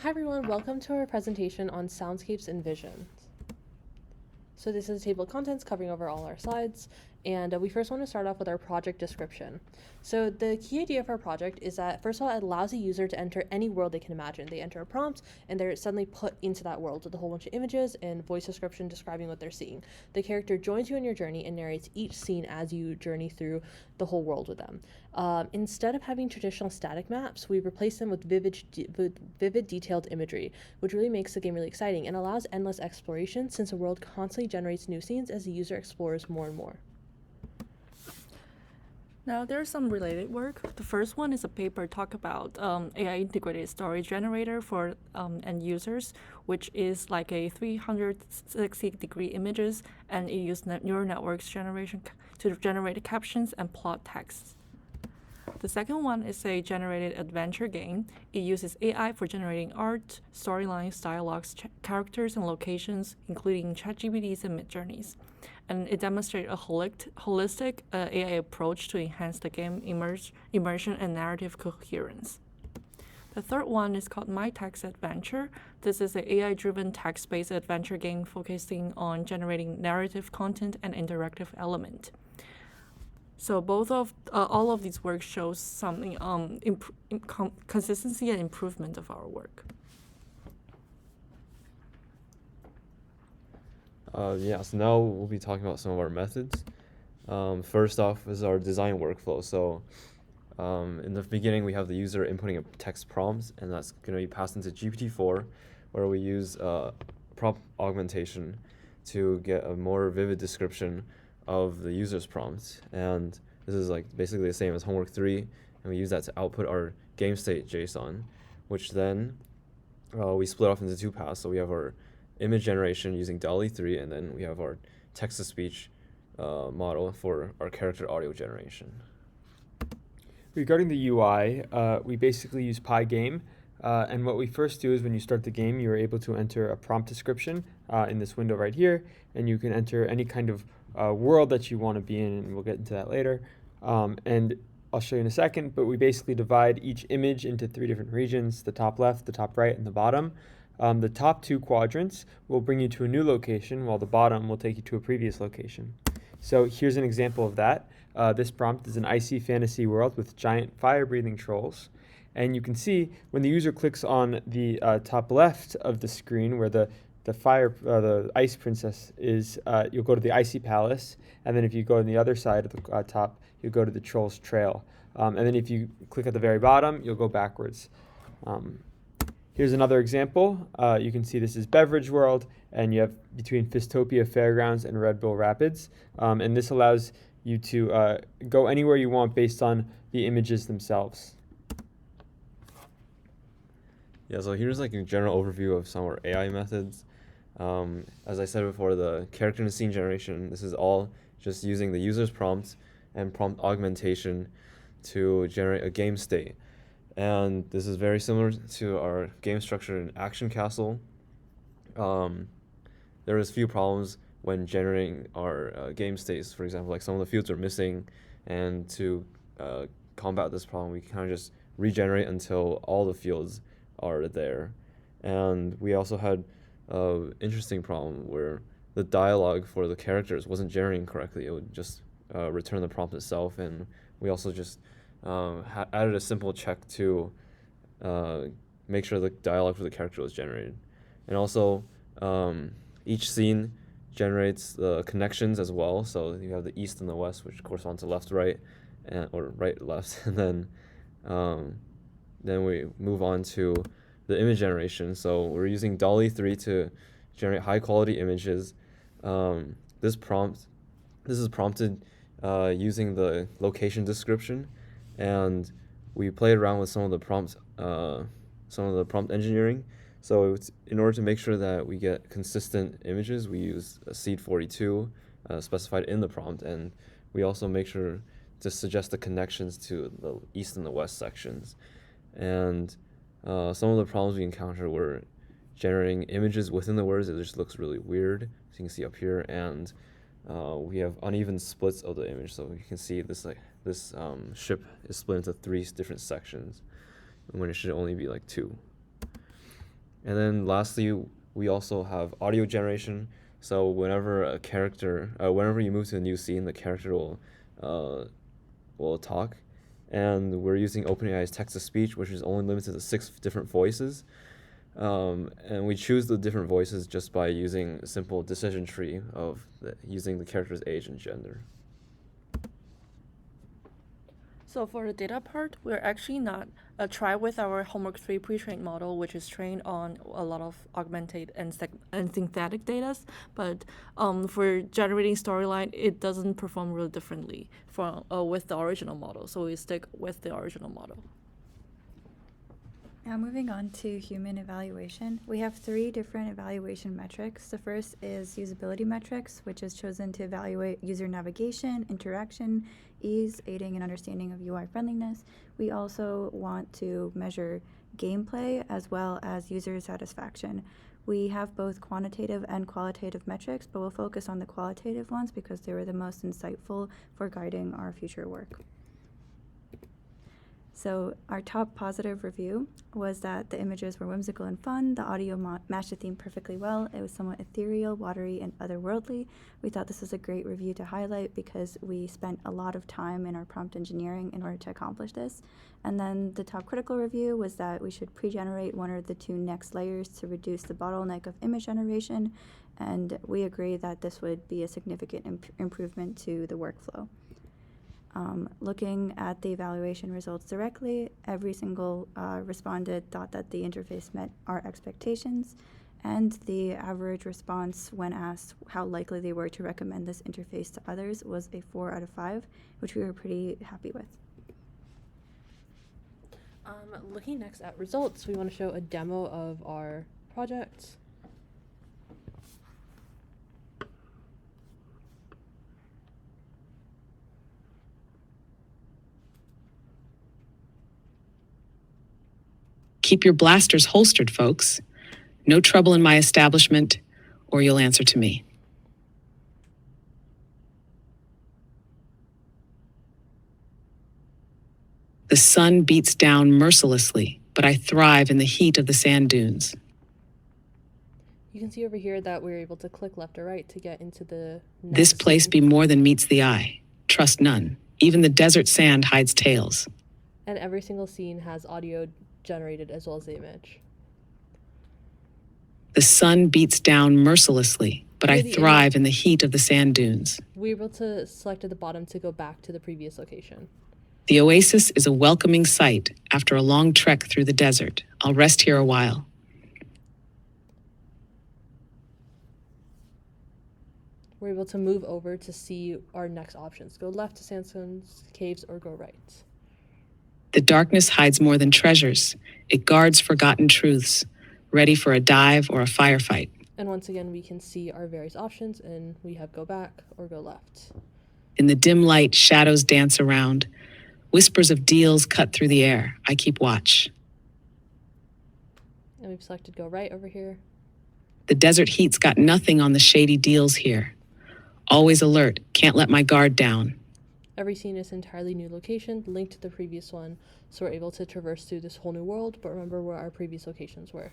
Hi everyone, welcome to our presentation on soundscapes and visions. So this is a table of contents covering over all our slides, and we first want to start off with our project description. So the key idea of our project is that, first of all, it allows a user to enter any world they can imagine. They enter a prompt, and they're suddenly put into that world with a whole bunch of images and voice description describing what they're seeing. The character joins you in your journey and narrates each scene as you journey through the whole world with them. Instead of having traditional static maps, we replace them with vivid detailed imagery, which really makes the game really exciting and allows endless exploration since the world constantly generates new scenes as the user explores more and more. Now, there's some related work. The first one is a paper talk about AI integrated story generator for end users, which is like a 360-degree images, and it uses neural networks to generate captions and plot texts. The second one is a generated adventure game. It uses AI for generating art, storylines, dialogues, characters, and locations, including ChatGPTs and Midjourneys. And it demonstrates a holistic AI approach to enhance the game immersion and narrative coherence. The third one is called My Text Adventure. This is an AI-driven text-based adventure game focusing on generating narrative content and interactive element. So all of these works shows some consistency and improvement of our work. So now we'll be talking about some of our methods. First off is our design workflow. So in the beginning, we have the user inputting a text prompt, and that's going to be passed into GPT-4, where we use prompt augmentation to get a more vivid description of the user's prompt. And this is like basically the same as homework 3, and we use that to output our game state JSON, which then we split off into two paths. So we have our image generation using DALL-E 3, and then we have our text-to-speech model for our character audio generation. Regarding the UI, we basically use Pygame, and what we first do is when you start the game, you're able to enter a prompt description in this window right here, and you can enter any kind of world that you want to be in, and we'll get into that later. And I'll show you in a second, but we basically divide each image into 3 different regions: the top left, the top right, and the bottom. The top 2 quadrants will bring you to a new location, while the bottom will take you to a previous location. So here's an example of that. This prompt is an icy fantasy world with giant fire-breathing trolls. And you can see when the user clicks on the top left of the screen where the ice princess is, you'll go to the icy palace. And then if you go on the other side of the top, you'll go to the troll's trail. And then if you click at the very bottom, you'll go backwards. Here's another example. You can see this is Beverage World, and you have between Fistopia Fairgrounds and Red Bull Rapids. And this allows you to go anywhere you want based on the images themselves. Yeah, so here's like a general overview of some of our AI methods. As I said before, the character and scene generation, this is all just using the user's prompts and prompt augmentation to generate a game state. And this is very similar to our game structure in Action Castle. There is few problems when generating our game states. For example, like some of the fields are missing, and to combat this problem, we kind of just regenerate until all the fields are there. And we also had an interesting problem where the dialogue for the characters wasn't generating correctly. It would just return the prompt itself, and we also just added a simple check to make sure the dialogue for the character was generated. And also, each scene generates the connections as well. So you have the east and the west, which correspond to left, right, or right, left. And then we move on to the image generation. So we're using DALL-E 3 to generate high-quality images. This is prompted using the location description, and we played around with some of the prompt engineering. So in order to make sure that we get consistent images, we use a seed 42 specified in the prompt, and we also make sure to suggest the connections to the east and the west sections. And some of the problems we encountered were generating images within the words. It just looks really weird, as you can see up here, and we have uneven splits of the image. So you can see this ship is split into 3 different sections when it should only be like 2. And then lastly, we also have audio generation. So whenever a character, whenever you move to a new scene, the character will talk. And we're using OpenAI's text-to-speech, which is only limited to 6 different voices. And we choose the different voices just by using a simple decision tree of using the character's age and gender. So for the data part, we're actually not try with our homework 3 pre-trained model, which is trained on a lot of augmented and synthetic data. But for generating storyline, it doesn't perform really differently from with the original model. So we stick with the original model. Now moving on to human evaluation, we have 3 different evaluation metrics. The first is usability metrics, which is chosen to evaluate user navigation, interaction, ease, aiding and understanding of UI friendliness. We also want to measure gameplay as well as user satisfaction. We have both quantitative and qualitative metrics, but we'll focus on the qualitative ones because they were the most insightful for guiding our future work. So our top positive review was that the images were whimsical and fun, the audio matched the theme perfectly well, it was somewhat ethereal, watery, and otherworldly. We thought this was a great review to highlight because we spent a lot of time in our prompt engineering in order to accomplish this. And then the top critical review was that we should pre-generate 1 or the 2 next layers to reduce the bottleneck of image generation, and we agree that this would be a significant improvement to the workflow. Looking at the evaluation results directly, every single respondent thought that the interface met our expectations, and the average response when asked how likely they were to recommend this interface to others was a 4 out of 5, which we were pretty happy with. Looking next at results, we want to show a demo of our project. Keep your blasters holstered, folks. No trouble in my establishment, or you'll answer to me. The sun beats down mercilessly, but I thrive in the heat of the sand dunes. You can see over here that we're able to click left or right to get into the This next place scene. be more than meets the eye. Trust none. Even the desert sand hides tales. And every single scene has audio generated as well as the image. The sun beats down mercilessly, but I Here the thrive in the heat of the sand dunes. We're able to select at the bottom to go back to the previous location. The oasis is a welcoming sight after a long trek through the desert. I'll rest here a while. We're able to move over to see our next options. Go left to sandstones, caves, or go right. The darkness hides more than treasures. It guards forgotten truths, ready for a dive or a firefight. And once again, we can see our various options, and we have go back or go left. In the dim light, shadows dance around. Whispers of deals cut through the air. I keep watch. And we've selected go right over here. The desert heat's got nothing on the shady deals here. Always alert, can't let my guard down. Every scene is an entirely new location, linked to the previous one, so we're able to traverse through this whole new world, but remember where our previous locations were.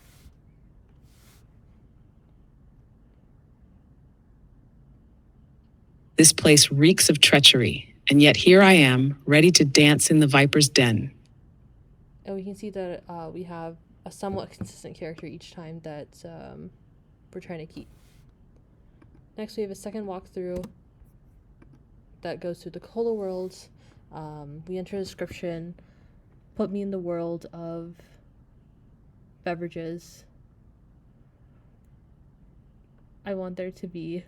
This place reeks of treachery, and yet here I am, ready to dance in the viper's den. And we can see that we have a somewhat consistent character each time that we're trying to keep. Next, we have a second walkthrough that goes through the Cola world. We enter a description, put me in the world of beverages. I want there to be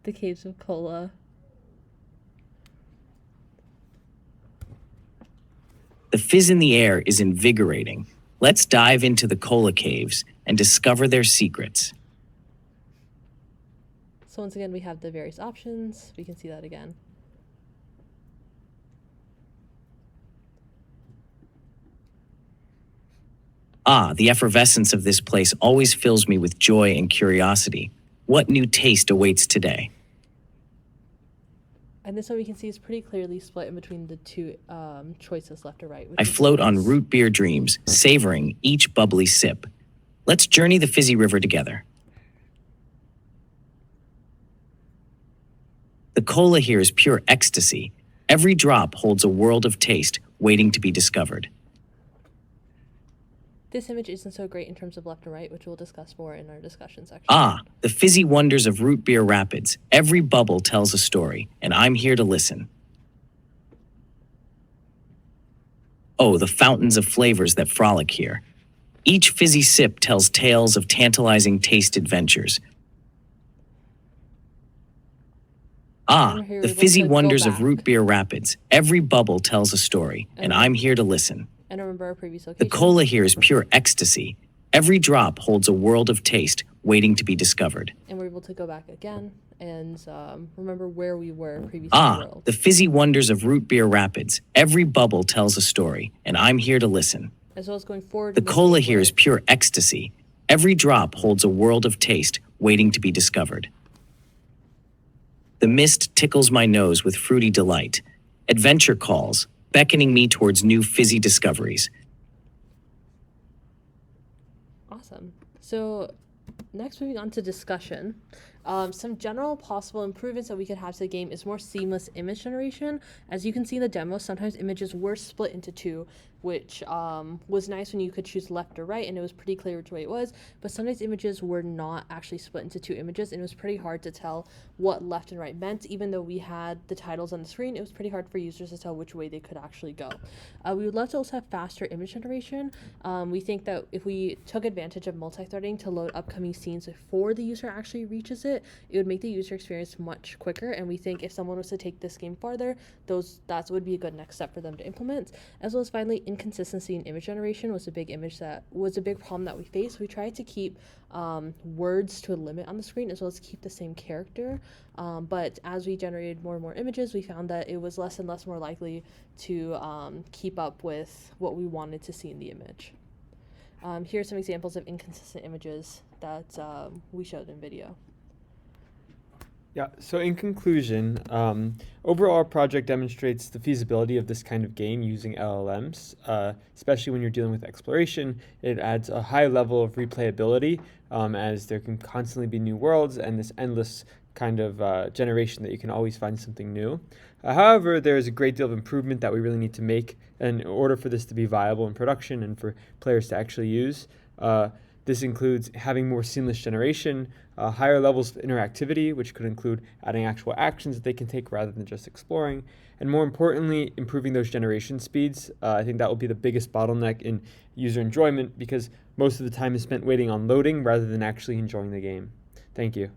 the caves of cola. The fizz in the air is invigorating. Let's dive into the cola caves and discover their secrets. So once again, we have the various options. We can see that again. Ah, the effervescence of this place always fills me with joy and curiosity. What new taste awaits today? And this one we can see is pretty clearly split in between the two choices, left or right. Which I is float on nice. root beer dreams, savoring each bubbly sip. Let's journey the fizzy river together. The cola here is pure ecstasy. Every drop holds a world of taste waiting to be discovered. This image isn't so great in terms of left and right, which we'll discuss more in our discussion section. Ah, the fizzy wonders of root beer rapids. Every bubble tells a story, and I'm here to listen. Oh, the fountains of flavors that frolic here. Each fizzy sip tells tales of tantalizing taste adventures. Ah, And here the we're able fizzy to go wonders of back. root beer rapids. Every bubble tells a story, and And- I'm here to listen. And remember our previous The locations. cola here is pure ecstasy. Every drop holds a world of taste waiting to be discovered. And we're able to go back again and remember where we were previously in the Ah, world. the fizzy wonders of root beer rapids. Every bubble tells a story, and I'm here to listen. As well as going forward. The in the cola same here way. is pure ecstasy. Every drop holds a world of taste waiting to be discovered. The mist tickles my nose with fruity delight. Adventure calls, beckoning me towards new fizzy discoveries. Awesome. So next, moving on to discussion. Some general possible improvements that we could have to the game is more seamless image generation. As you can see in the demo, sometimes images were split into two, which was nice when you could choose left or right and it was pretty clear which way it was, but sometimes images were not actually split into two images and it was pretty hard to tell what left and right meant. Even though we had the titles on the screen, it was pretty hard for users to tell which way they could actually go. We would love to also have faster image generation. We think that if we took advantage of multi-threading to load upcoming scenes before the user actually reaches it would make the user experience much quicker, and we think if someone was to take this game farther, that would be a good next step for them to implement. As well as finally, inconsistency in image generation was a big problem that we faced. We tried to keep words to a limit on the screen as well as keep the same character, but as we generated more and more images, we found that it was less and less more likely to keep up with what we wanted to see in the image. Here are some examples of inconsistent images that we showed in video. Yeah, so in conclusion, overall our project demonstrates the feasibility of this kind of game using LLMs, especially when you're dealing with exploration. It adds a high level of replayability as there can constantly be new worlds and this endless kind of generation that you can always find something new. However, there is a great deal of improvement that we really need to make in order for this to be viable in production and for players to actually use. This includes having more seamless generation, higher levels of interactivity, which could include adding actual actions that they can take rather than just exploring, and more importantly, improving those generation speeds. I think that will be the biggest bottleneck in user enjoyment because most of the time is spent waiting on loading rather than actually enjoying the game. Thank you.